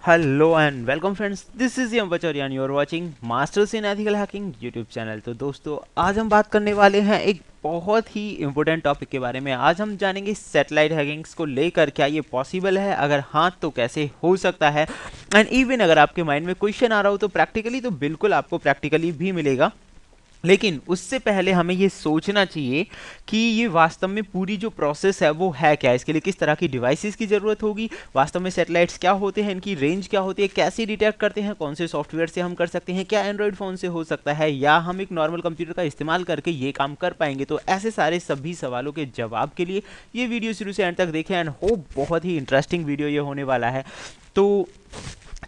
Hello and welcome friends, this is Yam Bachauriya and you are watching masters in ethical hacking YouTube channel. तो दोस्तों, आज हम बात करने वाले हैं एक बहुत ही इंपॉर्टेंट टॉपिक के बारे में। आज हम जानेंगे सैटेलाइट हैकिंग्स को लेकर, क्या ये पॉसिबल है, अगर हाँ तो कैसे हो सकता है। एंड इवन अगर आपके माइंड में क्वेश्चन आ रहा हो तो प्रैक्टिकली तो बिल्कुल आपको प्रैक्टिकली भी मिलेगा, लेकिन उससे पहले हमें ये सोचना चाहिए कि ये वास्तव में पूरी जो प्रोसेस है वो है क्या, इसके लिए किस तरह की डिवाइसेस की ज़रूरत होगी, वास्तव में सैटेलाइट्स क्या होते हैं, इनकी रेंज क्या होती है, कैसे डिटेक्ट करते हैं, कौन से सॉफ्टवेयर से हम कर सकते हैं, क्या एंड्रॉयड फ़ोन से हो सकता है या हम एक नॉर्मल कंप्यूटर का इस्तेमाल करके ये काम कर पाएंगे। तो ऐसे सारे सभी सवालों के जवाब के लिए ये वीडियो शुरू से एंड तक देखें एंड होप बहुत ही इंटरेस्टिंग वीडियो ये होने वाला है। तो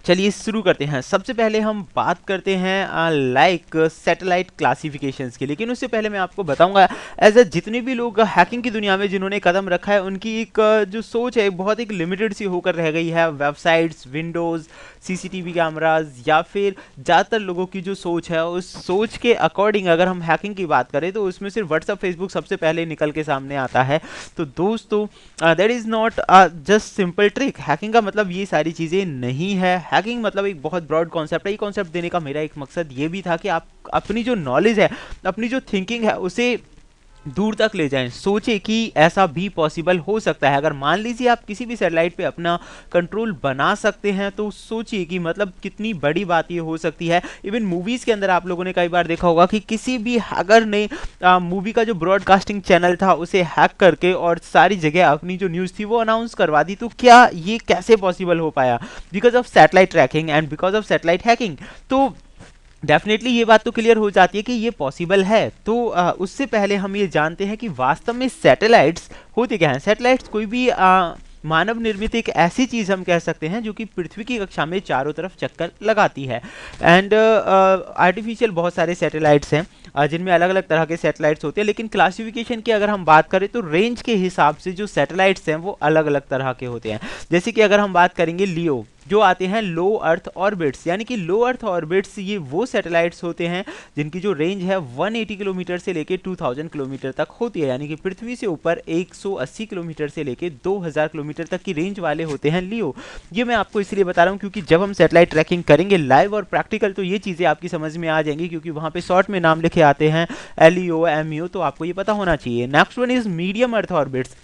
चलिए शुरू करते हैं। सबसे पहले हम बात करते हैं लाइक सैटेलाइट क्लासिफिकेशंस की, लेकिन उससे पहले मैं आपको बताऊंगा एज ए जितने भी लोग हैकिंग की दुनिया में जिन्होंने कदम रखा है उनकी एक जो सोच है बहुत एक लिमिटेड सी होकर रह गई है। वेबसाइट्स, विंडोज़, सीसीटीवी कैमराज या फिर ज़्यादातर लोगों की जो सोच है उस सोच के अकॉर्डिंग अगर हम हैकिंग की बात करें तो उसमें सिर्फ व्हाट्सअप, फेसबुक सबसे पहले निकल के सामने आता है। तो दोस्तों, that is not just simple trick. Hacking का मतलब ये सारी चीज़ें नहीं है। हैकिंग मतलब एक बहुत ब्रॉड कॉन्सेप्ट है। ये कॉन्सेप्ट देने का मेरा एक मकसद ये भी था कि आप अपनी जो नॉलेज है, अपनी जो थिंकिंग है उसे दूर तक ले जाएं। सोचें कि ऐसा भी पॉसिबल हो सकता है। अगर मान लीजिए आप किसी भी सैटेलाइट पे अपना कंट्रोल बना सकते हैं तो सोचिए कि मतलब कितनी बड़ी बात ये हो सकती है। इवन मूवीज़ के अंदर आप लोगों ने कई बार देखा होगा कि किसी भी हैकर ने मूवी का जो ब्रॉडकास्टिंग चैनल था उसे हैक करके और सारी जगह अपनी जो न्यूज़ थी वो अनाउंस करवा दी। तो क्या ये कैसे पॉसिबल हो पाया? Because of satellite trekking and because of satellite hacking. तो डेफिनेटली ये बात तो क्लियर हो जाती है कि ये पॉसिबल है। तो उससे पहले हम ये जानते हैं कि वास्तव में सैटेलाइट्स होते क्या हैं। सैटेलाइट्स कोई भी मानव निर्मित एक ऐसी चीज़ हम कह सकते हैं जो कि पृथ्वी की कक्षा में चारों तरफ चक्कर लगाती है। एंड आर्टिफिशियल बहुत सारे सैटेलाइट्स हैं जिनमें अलग अलग तरह के सैटेलाइट्स होते हैं, लेकिन क्लासिफिकेशन की अगर हम बात करें तो रेंज के हिसाब से जो सैटेलाइट्स हैं वो अलग अलग तरह के होते हैं। जैसे कि अगर हम बात करेंगे लियो, जो आते हैं लो अर्थ ऑर्बिट्स, यानी कि लो अर्थ ऑर्बिट्स ये वो सैटेलाइट्स होते हैं जिनकी जो रेंज है 180 किलोमीटर से लेके 2000 किलोमीटर तक होती है। यानी कि पृथ्वी से ऊपर 180 किलोमीटर से लेके 2000 किलोमीटर तक की रेंज वाले होते हैं लियो। ये मैं आपको इसलिए बता रहा हूँ क्योंकि जब हम सैटेलाइट ट्रैकिंग करेंगे लाइव और प्रैक्टिकल तो ये चीज़ें आपकी समझ में आ जाएंगी, क्योंकि वहाँ पे शॉर्ट में नाम लिखे आते हैं LEO, MEO, तो आपको ये पता होना चाहिए। Next one is medium earth orbits.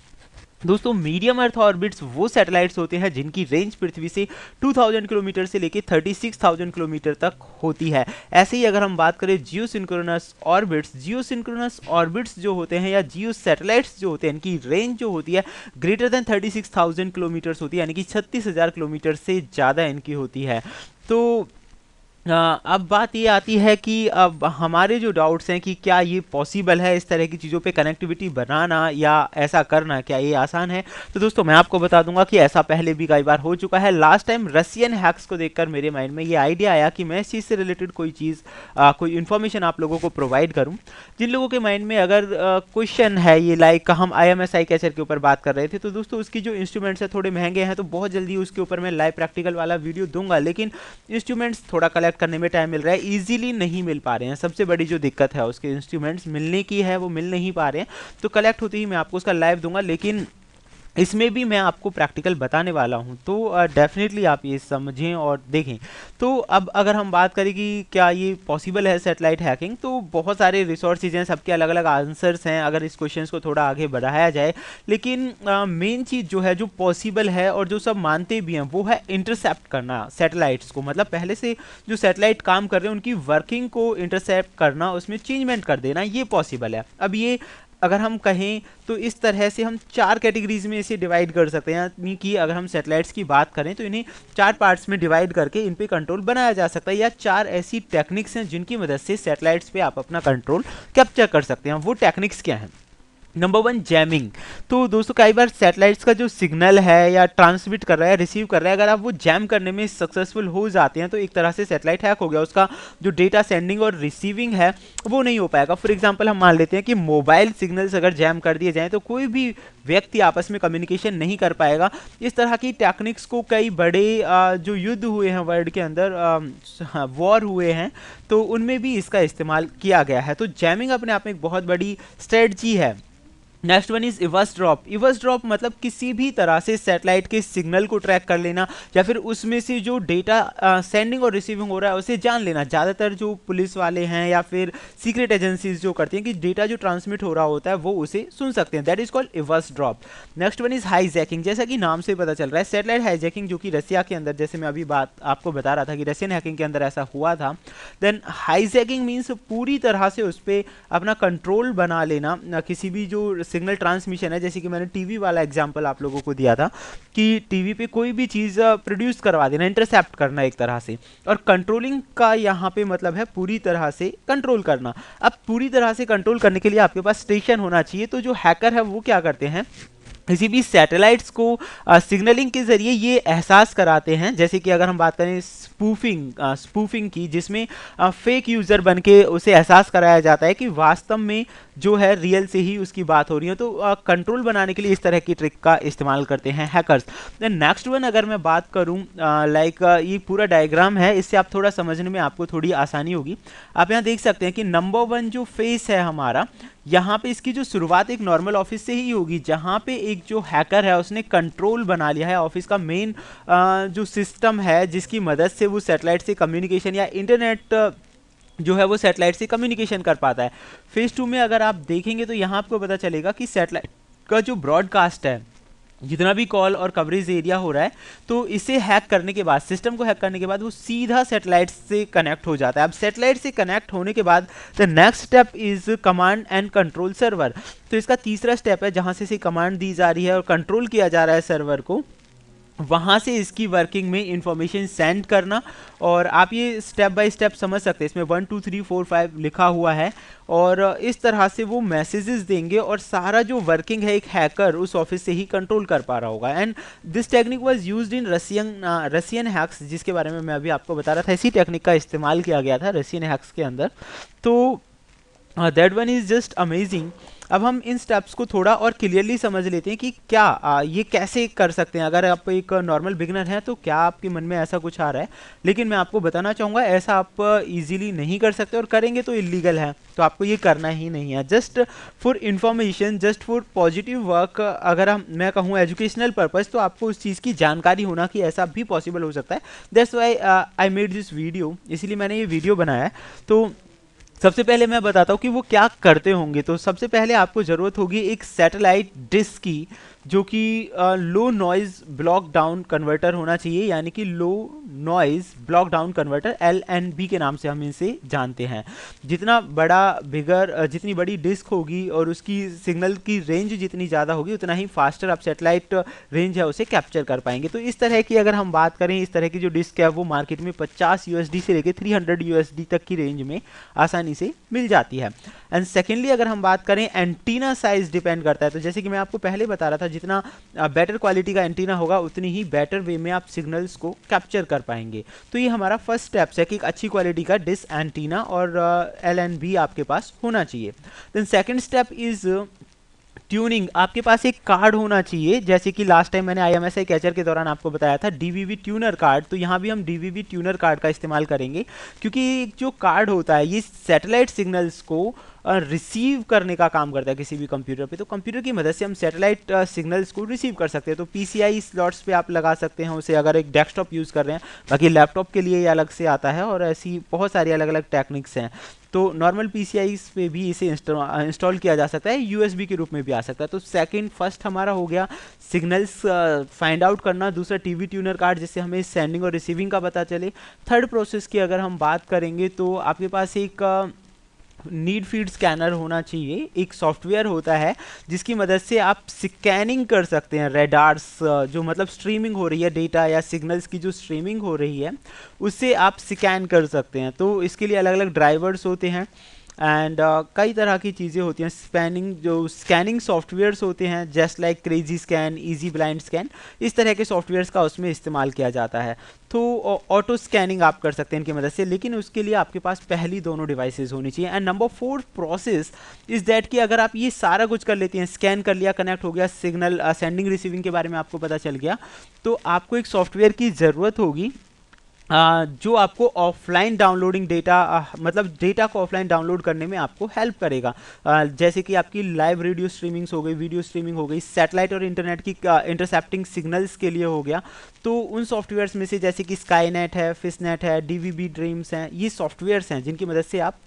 दोस्तों, मीडियम अर्थ ऑर्बिट्स वो सैटेलाइट्स होते हैं जिनकी रेंज पृथ्वी से 2000 किलोमीटर से लेकर 36,000 किलोमीटर तक होती है। ऐसे ही अगर हम बात करें जियो सिंक्रोनस ऑर्बिट्स जो होते हैं या जियो सैटेलाइट्स जो होते हैं, इनकी रेंज जो होती है ग्रेटर देन 36,000 किलोमीटर्स होती है, यानी कि 36,000 किलोमीटर से ज़्यादा इनकी होती है। तो अब बात ये आती है कि अब हमारे जो डाउट्स हैं कि क्या ये पॉसिबल है इस तरह की चीज़ों पे कनेक्टिविटी बनाना या ऐसा करना, क्या ये आसान है? तो दोस्तों, मैं आपको बता दूंगा कि ऐसा पहले भी कई बार हो चुका है। लास्ट टाइम रशियन हैक्स को देखकर मेरे माइंड में ये आइडिया आया कि मैं इस चीज़ से रिलेटेड कोई चीज़ कोई इन्फॉर्मेशन आप लोगों को प्रोवाइड करूँ। जिन लोगों के माइंड में अगर क्वेश्चन है ये, लाइक हम IMSI कैचर के ऊपर बात कर रहे थे, तो दोस्तों उसकी जो इंस्ट्रूमेंट्स है थोड़े महंगे हैं, तो बहुत जल्दी उसके ऊपर मैं लाइव प्रैक्टिकल वाला वीडियो दूंगा, लेकिन इंस्ट्रूमेंट्स थोड़ा कलेक्ट करने में टाइम मिल रहा है, इजीली नहीं मिल पा रहे हैं। सबसे बड़ी जो दिक्कत है उसके इंस्ट्रूमेंट्स मिलने की है, वो मिल नहीं पा रहे हैं। तो कलेक्ट होते ही मैं आपको उसका लाइव दूंगा, लेकिन इसमें भी मैं आपको प्रैक्टिकल बताने वाला हूं। तो डेफिनेटली आप ये समझें और देखें। तो अब अगर हम बात करें कि क्या ये पॉसिबल है सैटेलाइट हैकिंग, तो बहुत सारे रिसोर्सेज हैं, सबके अलग अलग आंसर्स हैं अगर इस क्वेश्चन को थोड़ा आगे बढ़ाया जाए। लेकिन मेन चीज़ जो है, जो पॉसिबल है और जो सब मानते भी हैं, वो है इंटरसेप्ट करना सैटेलाइट्स को। मतलब पहले से जो सैटेलाइट काम कर रहे हैं उनकी वर्किंग को इंटरसेप्ट करना, उसमें चेंजमेंट कर देना, ये पॉसिबल है। अब ये अगर हम कहें तो इस तरह से हम 4 कैटेगरीज में इसे डिवाइड कर सकते हैं। यानी कि अगर हम सैटेलाइट्स की बात करें तो इन्हें 4 पार्ट्स में डिवाइड करके इन पे कंट्रोल बनाया जा सकता है, या 4 ऐसी टेक्निक्स हैं जिनकी मदद से सैटेलाइट्स पे आप अपना कंट्रोल कैप्चर कर सकते हैं। वो टेक्निक्स क्या हैं? Number 1, jamming. तो दोस्तों, कई बार सैटेलाइट्स का जो सिग्नल है या ट्रांसमिट कर रहा है, रिसीव कर रहा है, अगर आप वो जैम करने में सक्सेसफुल हो जाते हैं तो एक तरह से सैटेलाइट हैक हो गया। उसका जो डेटा सेंडिंग और रिसीविंग है वो नहीं हो पाएगा। फॉर एग्जांपल हम मान लेते हैं कि मोबाइल सिग्नल्स अगर जैम कर दिए जाएँ तो कोई भी व्यक्ति आपस में कम्युनिकेशन नहीं कर पाएगा। इस तरह की टेक्निक्स को कई बड़े जो युद्ध हुए हैं वर्ल्ड के अंदर, वॉर हुए हैं, तो उनमें भी इसका इस्तेमाल किया गया है। तो जैमिंग अपने आप में एक बहुत बड़ी स्ट्रेटजी है। Next one is eavesdrop. Eavesdrop मतलब किसी भी तरह से सैटेलाइट के सिग्नल को ट्रैक कर लेना या फिर उसमें से जो डेटा सेंडिंग और रिसीविंग हो रहा है उसे जान लेना। ज़्यादातर जो पुलिस वाले हैं या फिर सीक्रेट एजेंसीज जो करती हैं कि डेटा जो ट्रांसमिट हो रहा होता है वो उसे सुन सकते हैं, that is called eavesdrop. Next one is hijacking. जैसा कि नाम से पता चल रहा है सैटेलाइट हाईजैकिंग जो कि रसिया के अंदर, जैसे मैं अभी बात आपको बता रहा था कि रशियन हैकिंग के अंदर ऐसा हुआ था। देन हाईजैकिंग मीन्स पूरी तरह से उस पर अपना कंट्रोल बना लेना, किसी भी जो सिग्नल ट्रांसमिशन है, जैसे कि मैंने टीवी वाला एग्जांपल आप लोगों को दिया था कि टीवी पे कोई भी चीज़ प्रोड्यूस करवा देना, इंटरसेप्ट करना एक तरह से। और कंट्रोलिंग का यहाँ पे मतलब है पूरी तरह से कंट्रोल करना। अब पूरी तरह से कंट्रोल करने के लिए आपके पास स्टेशन होना चाहिए। तो जो हैकर है वो क्या करते हैं, किसी भी सैटेलाइट्स को सिग्नलिंग के ज़रिए ये एहसास कराते हैं, जैसे कि अगर हम बात करें स्पूफिंग की, जिसमें फेक यूज़र बन के उसे एहसास कराया जाता है कि वास्तव में जो है रियल से ही उसकी बात हो रही है। तो कंट्रोल बनाने के लिए इस तरह की ट्रिक का इस्तेमाल करते हैं हैकर्स। देन नेक्स्ट वन अगर मैं बात करूं, लाइक ये पूरा डायग्राम है, इससे आप थोड़ा समझने में आपको थोड़ी आसानी होगी। आप यहाँ देख सकते हैं कि नंबर 1 जो फेस है हमारा, यहाँ पे इसकी जो शुरुआत एक नॉर्मल ऑफिस से ही होगी, जहाँ पे एक जो हैकर है उसने कंट्रोल बना लिया है ऑफिस का मेन जो सिस्टम है, जिसकी मदद से वो सैटेलाइट से कम्युनिकेशन या इंटरनेट जो है वो सैटेलाइट से कम्युनिकेशन कर पाता है। फेज 2 में अगर आप देखेंगे तो यहाँ आपको पता चलेगा कि सैटेलाइट का जो ब्रॉडकास्ट है, जितना भी कॉल और कवरेज एरिया हो रहा है, तो इसे हैक करने के बाद, सिस्टम को हैक करने के बाद वो सीधा सैटेलाइट से कनेक्ट हो जाता है। अब सैटेलाइट से कनेक्ट होने के बाद the next step is command and control server. तो इसका तीसरा स्टेप है जहां से कमांड दी जा रही है और कंट्रोल किया जा रहा है सर्वर को, वहाँ से इसकी वर्किंग में इंफॉर्मेशन सेंड करना। और आप ये स्टेप बाय स्टेप समझ सकते हैं, इसमें 1 2 3 4 5 लिखा हुआ है और इस तरह से वो मैसेजेस देंगे और सारा जो वर्किंग है एक हैकर उस ऑफिस से ही कंट्रोल कर पा रहा होगा। And this technique was used in Russian hacks, जिसके बारे में मैं अभी आपको बता रहा था। इसी टेक्निक का इस्तेमाल किया गया था रशियन हैक्स के अंदर। तो that one is just amazing. अब हम इन स्टेप्स को थोड़ा और क्लियरली समझ लेते हैं कि क्या ये कैसे कर सकते हैं। अगर आप एक नॉर्मल बिगनर हैं तो क्या आपके मन में ऐसा कुछ आ रहा है, लेकिन मैं आपको बताना चाहूँगा ऐसा आप इजीली नहीं कर सकते, और करेंगे तो इलीगल है, तो आपको ये करना ही नहीं है। Just for information, just for positive work, अगर मैं कहूँ एजुकेशनल पर्पज़, तो आपको उस चीज़ की जानकारी होना कि ऐसा भी पॉसिबल हो सकता है। That's why I made this video, इसीलिए मैंने ये वीडियो बनाया है। तो सबसे पहले मैं बताता हूँ कि वो क्या करते होंगे। तो सबसे पहले आपको ज़रूरत होगी एक सैटेलाइट डिस्क की, जो कि low noise block down converter होना चाहिए, यानी कि low noise block down converter, LNB के नाम से हम इसे जानते हैं। जितना जितनी बड़ी डिस्क होगी और उसकी सिग्नल की रेंज जितनी ज़्यादा होगी, उतना ही फास्टर आप सैटेलाइट रेंज है उसे कैप्चर कर पाएंगे। तो इस तरह की अगर हम बात करें, इस तरह की जो डिस्क है वो मार्केट में 50 USD से लेकर 300 USD तक की रेंज में आसानी से मिल जाती है। एंड सेकेंडली अगर हम बात करें, एंटीना साइज डिपेंड करता है। तो जैसे कि मैं आपको पहले बता रहा था, जितना बेटर क्वालिटी का एंटीना होगा उतनी ही बेटर वे में आप सिग्नल्स को कैप्चर कर पाएंगे। तो ये हमारा फर्स्ट स्टेप है कि एक अच्छी क्वालिटी का डिस्क एंटीना और LNB आपके पास होना चाहिए। Then second step is tuning. आपके पास एक कार्ड होना चाहिए, जैसे कि लास्ट टाइम मैंने IMSI कैचर के दौरान आपको बताया था DVB ट्यूनर कार्ड। तो यहाँ भी हम DVB ट्यूनर कार्ड का इस्तेमाल करेंगे, क्योंकि जो कार्ड होता है ये सैटेलाइट सिग्नल्स को रिसीव करने का काम करता है किसी भी कंप्यूटर पे। तो कंप्यूटर की मदद से हम सैटेलाइट सिग्नल्स को रिसीव कर सकते हैं। तो PCI स्लॉट्स पे आप लगा सकते हैं उसे, अगर एक डेस्कटॉप यूज़ कर रहे हैं। बाकी लैपटॉप के लिए ये अलग से आता है और ऐसी बहुत सारी अलग अलग टेक्निक्स हैं। तो नॉर्मल PCI पे भी इसे इंस्टॉल किया जा सकता है, USB के रूप में भी आ सकता है। तो फर्स्ट हमारा हो गया सिग्नल्स फाइंड आउट करना। दूसरा TV ट्यूनर कार्ड, जिससे हमें सेंडिंग और रिसीविंग का पता चले। थर्ड प्रोसेस की अगर हम बात करेंगे तो आपके पास एक नीड फीड स्कैनर होना चाहिए। एक सॉफ्टवेयर होता है जिसकी मदद से आप स्कैनिंग कर सकते हैं रेडार्स, जो मतलब स्ट्रीमिंग हो रही है डेटा या सिग्नल्स की जो स्ट्रीमिंग हो रही है उससे आप स्कैन कर सकते हैं। तो इसके लिए अलग अलग ड्राइवर्स होते हैं एंड कई तरह की चीज़ें होती हैं। स्कैनिंग सॉफ्टवेयर्स होते हैं, just like crazy scan, easy blind scan, इस तरह के सॉफ्टवेयर्स का उसमें इस्तेमाल किया जाता है। तो ऑटो स्कैनिंग आप कर सकते हैं इनकी मदद से, लेकिन उसके लिए आपके पास पहली दोनों डिवाइसेस होनी चाहिए। And number 4 process is that कि अगर आप ये सारा कुछ कर लेते हैं, स्कैन कर लिया, कनेक्ट हो गया, सिग्नल सेंडिंग रिसीविंग के बारे में आपको पता चल गया, तो आपको एक सॉफ्टवेयर की ज़रूरत होगी जो आपको ऑफलाइन डाउनलोडिंग डेटा मतलब डेटा को ऑफलाइन डाउनलोड करने में आपको हेल्प करेगा। जैसे कि आपकी लाइव रेडियो स्ट्रीमिंग्स हो गई, वीडियो स्ट्रीमिंग हो गई, सैटेलाइट और इंटरनेट की इंटरसेप्टिंग सिग्नल्स के लिए हो गया। तो उन सॉफ्टवेयर्स में से जैसे कि स्काईनेट है, फिशनेट है, डीवीबी ड्रीम्स हैं, ये सॉफ्टवेयर्स हैं जिनकी मदद से आप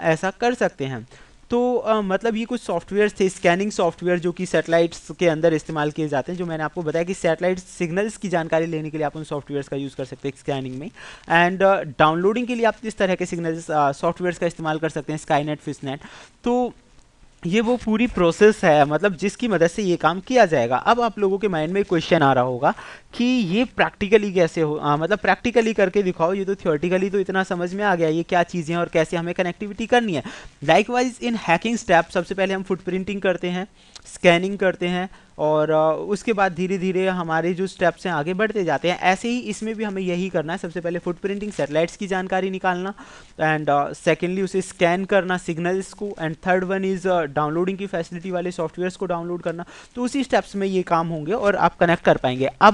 ऐसा कर सकते हैं। तो मतलब ये कुछ सॉफ्टवेयर्स थे, स्कैनिंग सॉफ्टवेयर, जो कि सैटेलाइट्स के अंदर इस्तेमाल किए जाते हैं। जो मैंने आपको बताया कि सैटेलाइट सिग्नल्स की जानकारी लेने के लिए आप उन सॉफ्टवेयर्स का यूज़ कर सकते हैं स्कैनिंग में, एंड डाउनलोडिंग के लिए आप इस तरह के सिग्नल्स सॉफ्टवेयर्स का इस्तेमाल कर सकते हैं, स्काईनेट, फिशनेट। तो ये वो पूरी प्रोसेस है, मतलब जिसकी मदद से ये काम किया जाएगा। अब आप लोगों के माइंड में क्वेश्चन आ रहा होगा कि ये प्रैक्टिकली कैसे हो, मतलब प्रैक्टिकली करके दिखाओ, ये तो थियोरेटिकली तो इतना समझ में आ गया, ये क्या चीज़ें हैं और कैसे हमें कनेक्टिविटी करनी है। लाइकवाइज इन हैकिंग स्टेप सबसे पहले हम फुटप्रिंटिंग करते हैं, स्कैनिंग करते हैं, और उसके बाद धीरे धीरे हमारे जो स्टेप्स हैं आगे बढ़ते जाते हैं। ऐसे ही इसमें भी हमें यही करना है, सबसे पहले फुटप्रिंटिंग, सैटेलाइट्स की जानकारी निकालना, एंड सेकेंडली उसे स्कैन करना सिग्नल्स को, and third one is downloading की फैसिलिटी वाले सॉफ्टवेयर्स को डाउनलोड करना। तो उसी स्टेप्स में ये काम होंगे और आप कनेक्ट कर पाएंगे। अब